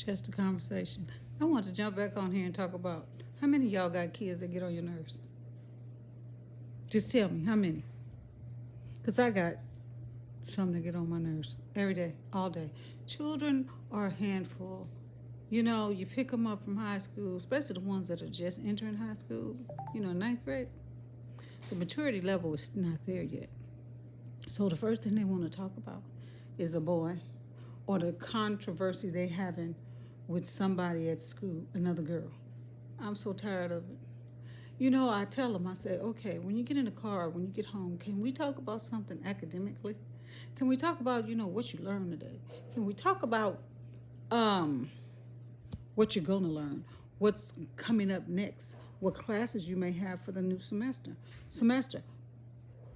Just a conversation. I want to jump back on here and talk about how many of y'all got kids that get on your nerves. Just tell me how many. Because I got some that get on my nerves every day, all day. Children are a handful. You know, you pick them up from high school, especially the ones that are just entering high school, ninth grade. The maturity level is not there yet. So the first thing they want to talk about is a boy or the controversy they having with somebody at school, another girl. I'm so tired of it. I tell them, I say, okay, when you get in the car, when you get home, can we talk about something academically? Can we talk about, what you learned today? Can we talk about um, what you're going to learn? What's coming up next? What classes you may have for the new semester?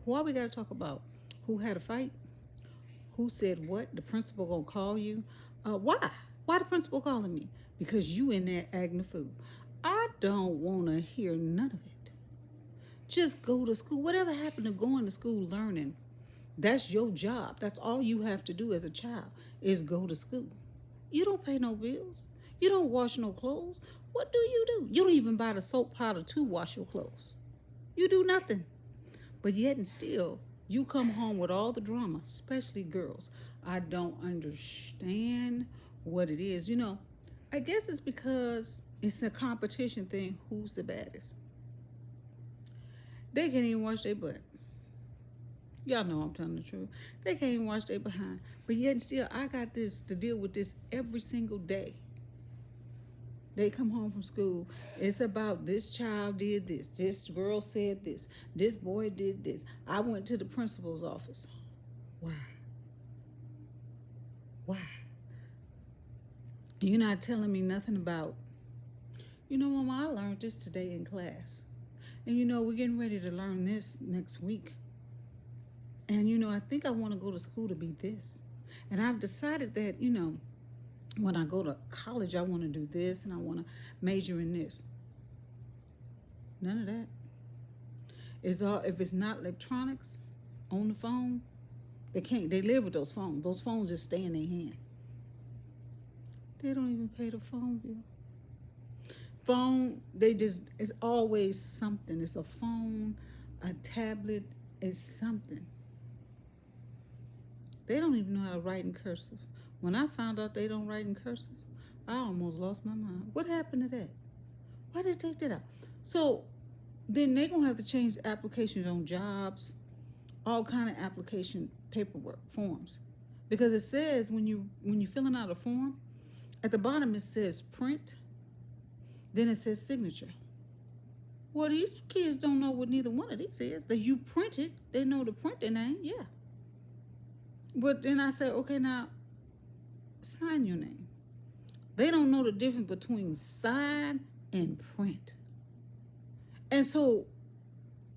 Why we got to talk about who had a fight? Who said what? The principal going to call you? Why? Why the principal calling me? Because you in there acting a fool. I don't want to hear none of it. Just go to school. Whatever happened to going to school learning? That's your job. That's all you have to do as a child is go to school. You don't pay no bills. You don't wash no clothes. What do? You don't even buy the soap powder to wash your clothes. You do nothing. But yet and still, you come home with all the drama, especially girls. I don't understand what it is. I guess it's because it's a competition thing. Who's the baddest? They can't even wash their butt. Y'all know I'm telling the truth. They can't even wash their behind. But yet and still, I got this to deal with this every single day. They come home from school. It's about this child did this girl said this boy did this. I went to the principal's office. Why? Why? You're not telling me nothing about, Mama, I learned this today in class. And we're getting ready to learn this next week. And I think I want to go to school to be this. And I've decided that, when I go to college, I want to do this and I want to major in this. None of that. It's all, if it's not electronics on the phone, they live with those phones. Those phones just stay in their hand. They don't even pay the phone bill. Phone, it's always something. It's a phone, a tablet, it's something. They don't even know how to write in cursive. When I found out they don't write in cursive, I almost lost my mind. What happened to that? Why did they take that out? So then they're gonna have to change applications on jobs, all kind of application paperwork forms, because it says when you're filling out a form, at the bottom it says print, then it says signature. Well, these kids don't know what neither one of these is. That you print it, they know the printer name, yeah. But then I say, okay, now sign your name. They don't know the difference between sign and print. And so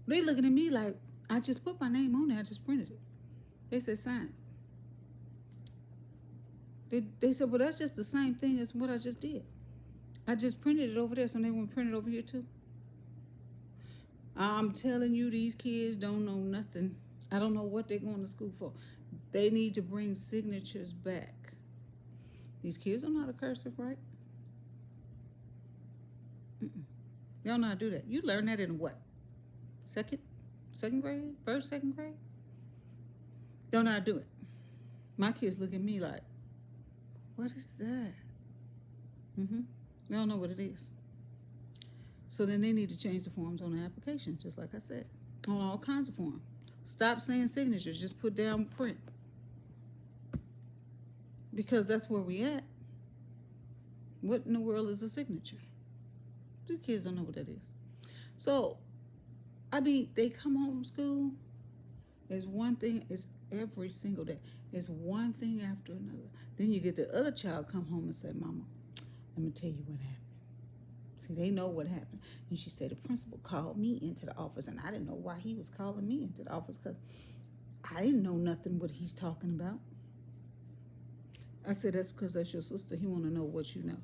they looking at me like, I just put my name on there, I just printed it. They said sign it. They said, well, that's just the same thing as what I just did. I just printed it over there, so they want to print it over here too. I'm telling you, these kids don't know nothing. I don't know what they're going to school for. They need to bring signatures back. These kids don't know how to cursive, right? Y'all know how to do that. You learn that in what? Second grade? First, second grade? Don't know how to do it. My kids look at me like, what is that? They don't know what it is. So then they need to change the forms on the applications, just like I said, on all kinds of forms. Stop saying signatures, just put down print. Because that's where we at. What in the world is a signature? These kids don't know what that is. So, they come home from school. It's one thing, it's every single day. It's one thing after another. Then you get the other child come home and say, Mama, let me tell you what happened. See, they know what happened. And she said, the principal called me into the office, and I didn't know why he was calling me into the office because I didn't know nothing what he's talking about. I said, that's because that's your sister. He want to know what you know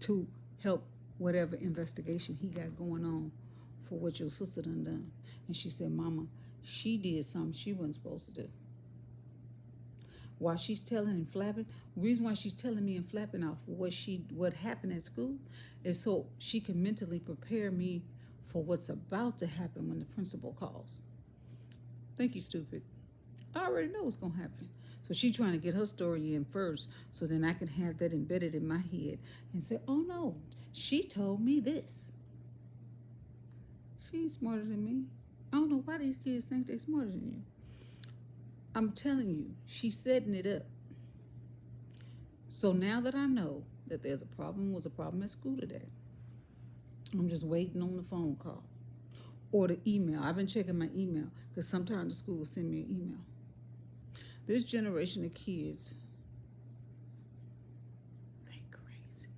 to help whatever investigation he got going on for what your sister done. And she said, Mama, she did something she wasn't supposed to do. while she's telling and flapping. The reason why she's telling me and flapping off what happened at school is so she can mentally prepare me for what's about to happen when the principal calls. Thank you, stupid. I already know what's gonna happen. So she's trying to get her story in first, so then I can have that embedded in my head and say, "Oh no, she told me this." She's smarter than me. I don't know why these kids think they're smarter than you. I'm telling you, she's setting it up. So now that I know that was a problem at school today, I'm just waiting on the phone call or the email. I've been checking my email because sometimes the school will send me an email. This generation of kids, they crazy.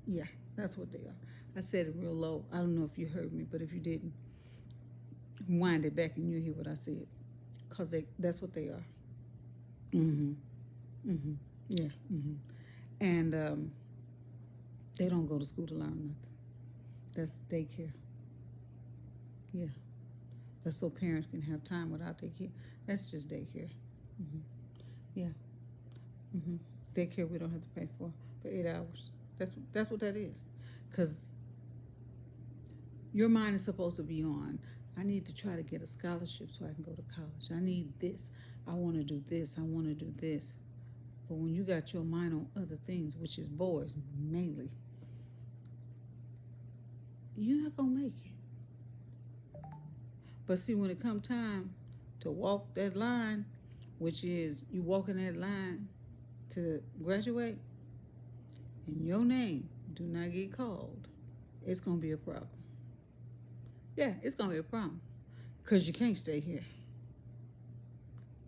Yeah, that's what they are. I said it real low. I don't know if you heard me, but if you didn't, wind it back and you'll hear what I said. Because that's what they are. Mm-hmm. Mm-hmm. Yeah. Mm-hmm. And they don't go to school to learn nothing. That's daycare. Yeah. That's so parents can have time without their kid. That's just daycare. Mm-hmm. Yeah. Mm-hmm. Daycare we don't have to pay for 8 hours. That's what that is. Because your mind is supposed to be on, I need to try to get a scholarship so I can go to college. I need this. I want to do this. I want to do this. But when you got your mind on other things, which is boys mainly, you're not going to make it. But see, when it come time to walk that line, which is you walking that line to graduate, and your name do not get called, it's going to be a problem. Yeah, it's going to be a problem. Because you can't stay here.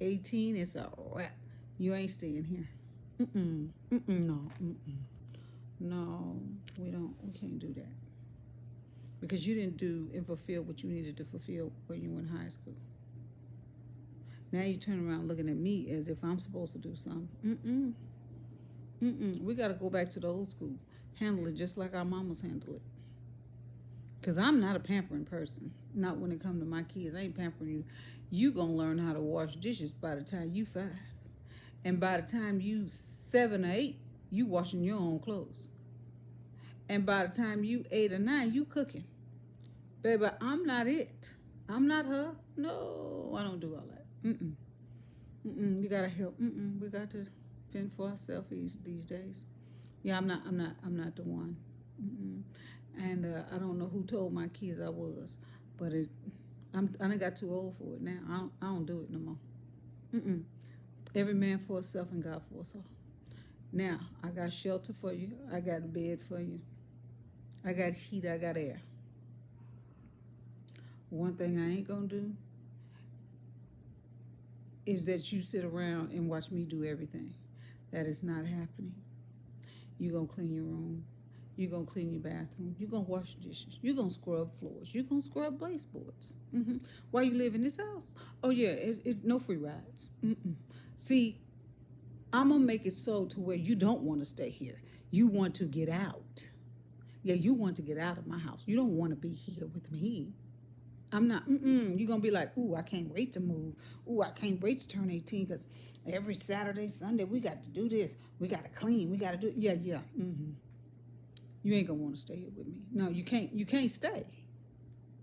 18, it's a wrap. You ain't staying here. No. No, we can't do that. Because you didn't do and fulfill what you needed to fulfill when you were in high school. Now you turn around looking at me as if I'm supposed to do something. We got to go back to the old school. Handle it just like our mamas handle it. Because I'm not a pampering person. Not when it comes to my kids. I ain't pampering you. You going to learn how to wash dishes by the time you 5. And by the time you 7 or 8, you washing your own clothes. And by the time you 8 or 9, you cooking. Baby, I'm not it. I'm not her. No, I don't do all that. You got to help. We got to fend for ourselves these days. Yeah, I'm not the one. And I don't know who told my kids I was, but I done got too old for it now. I don't do it no more. Every man for himself and God for us all. Now, I got shelter for you. I got a bed for you. I got heat. I got air. One thing I ain't gonna do is that you sit around and watch me do everything. That is not happening. You gonna clean your room. You gonna clean your bathroom. You gonna wash dishes. You gonna scrub floors. You gonna scrub baseboards. Why you live in this house? Oh yeah, it's no free rides. See, I'm gonna make it so to where you don't want to stay here. You want to get out. Yeah, you want to get out of my house. You don't want to be here with me. I'm not. You're gonna be like, ooh, I can't wait to move. Ooh, I can't wait to turn 18 because every Saturday, Sunday, we got to do this. We got to clean. We got to do. Yeah. You ain't gonna want to stay here with me. No, you can't. You can't stay.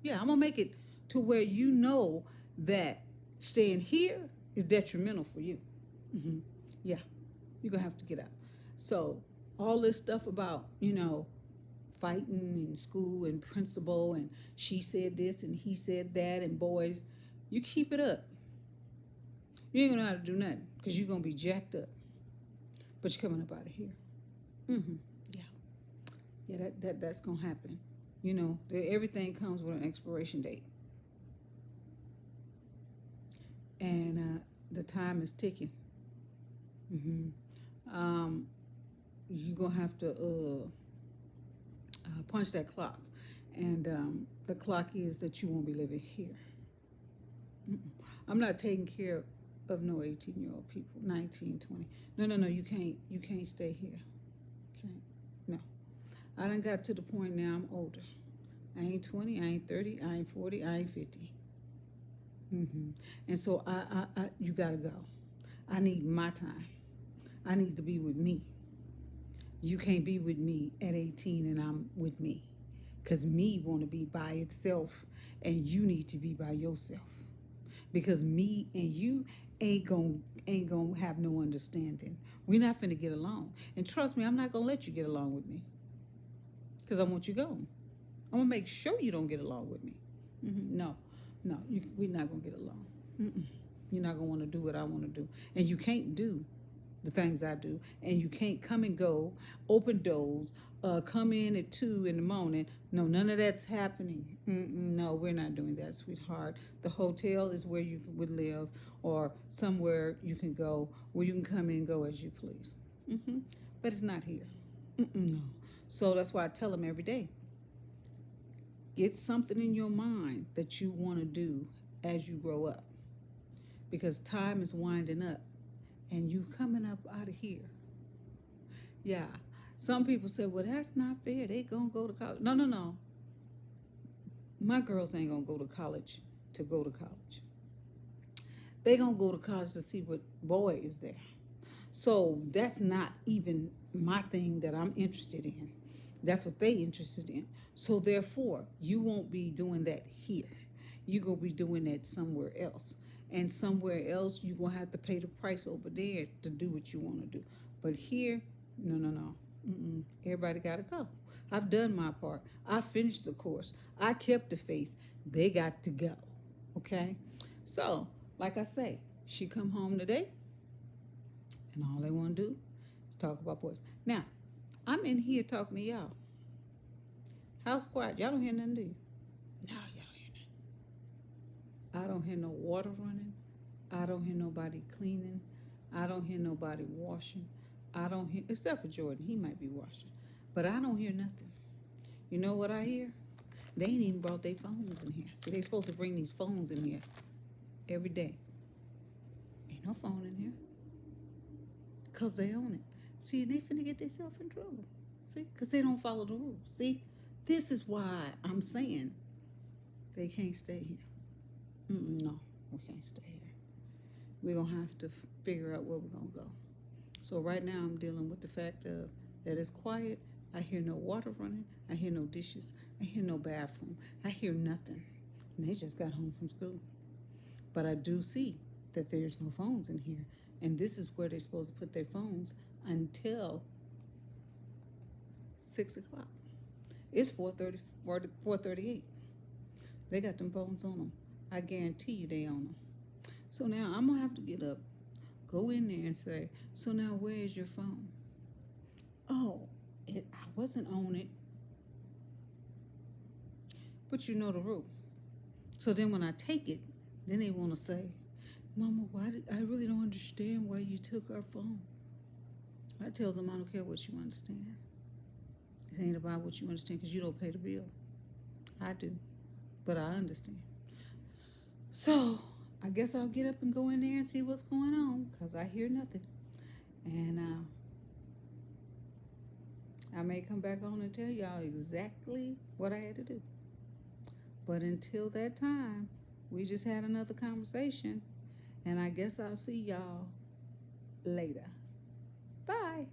Yeah, I'm gonna make it to where you know that staying here is detrimental for you. Yeah, you're gonna have to get out. So all this stuff about fighting in school and principal and she said this and he said that and boys, you keep it up. You ain't gonna know how to do nothing because you're gonna be jacked up. But you're coming up out of here. Yeah, that's gonna happen. Everything comes with an expiration date. And the time is ticking. You're gonna have to punch that clock. And the clock is that you won't be living here. I'm not taking care of no 18-year-old people, 19, 20. No, you can't stay here. Can't. No. I done got to the point now I'm older. I ain't 20, I ain't 30, I ain't 40, I ain't 50. And so you gotta go. I need my time. I need to be with me. You can't be with me at 18 and I'm with me. Because me want to be by itself and you need to be by yourself. Because me and you ain't gonna have no understanding. We're not finna get along. And trust me, I'm not gonna let you get along with me. Because I want you gone. I'm gonna make sure you don't get along with me. No, no, we're not gonna get along. You're not gonna want to do what I want to do, and you can't do the things I do, and you can't come and go, open doors, come in at 2 in the morning. No, none of that's happening. No, we're not doing that, sweetheart. The hotel is where you would live, or somewhere you can go where you can come in and go as you please. But it's not here. No. So that's why I tell them every day. Get something in your mind that you want to do as you grow up, because time is winding up and you coming up out of here. Yeah. Some people say, well, that's not fair. They gonna go to college. No, no, no. My girls ain't gonna go to college to go to college. They gonna go to college to see what boy is there. So that's not even my thing that I'm interested in. That's what they interested in. So therefore, you won't be doing that here. You're gonna be doing that somewhere else. And somewhere else, you're gonna have to pay the price over there to do what you want to do. But here, no, no, no. Everybody gotta go. I've done my part. I finished the course. I kept the faith. They got to go. Okay? So, like I say, she come home today, and all they want to do is talk about boys. Now, I'm in here talking to y'all. House quiet. Y'all don't hear nothing, do you? No, y'all don't hear nothing. I don't hear no water running. I don't hear nobody cleaning. I don't hear nobody washing. I don't hear, except for Jordan. He might be washing. But I don't hear nothing. You know what I hear? They ain't even brought their phones in here. See, they supposed to bring these phones in here every day. Ain't no phone in here. Because they own it. See, they finna get themselves in trouble. See, because they don't follow the rules. See, this is why I'm saying they can't stay here. No, we can't stay here. We're going to have to figure out where we're going to go. So right now I'm dealing with the fact of that it's quiet. I hear no water running. I hear no dishes. I hear no bathroom. I hear nothing. And they just got home from school. But I do see that there's no phones in here. And this is where they're supposed to put their phones until 6 o'clock. It's 4:38. They got them phones on them. I guarantee you they on them. So now I'm going to have to get up, go in there and say, so now where is your phone? Oh, I wasn't on it. But you know the rule. So then when I take it, then they want to say, Mama, I really don't understand why you took our phone. I tell them I don't care what you understand. It ain't about what you understand because you don't pay the bill. I do, but I understand. So I guess I'll get up and go in there and see what's going on because I hear nothing. And I may come back on and tell y'all exactly what I had to do. But until that time, we just had another conversation. And I guess I'll see y'all later. Bye.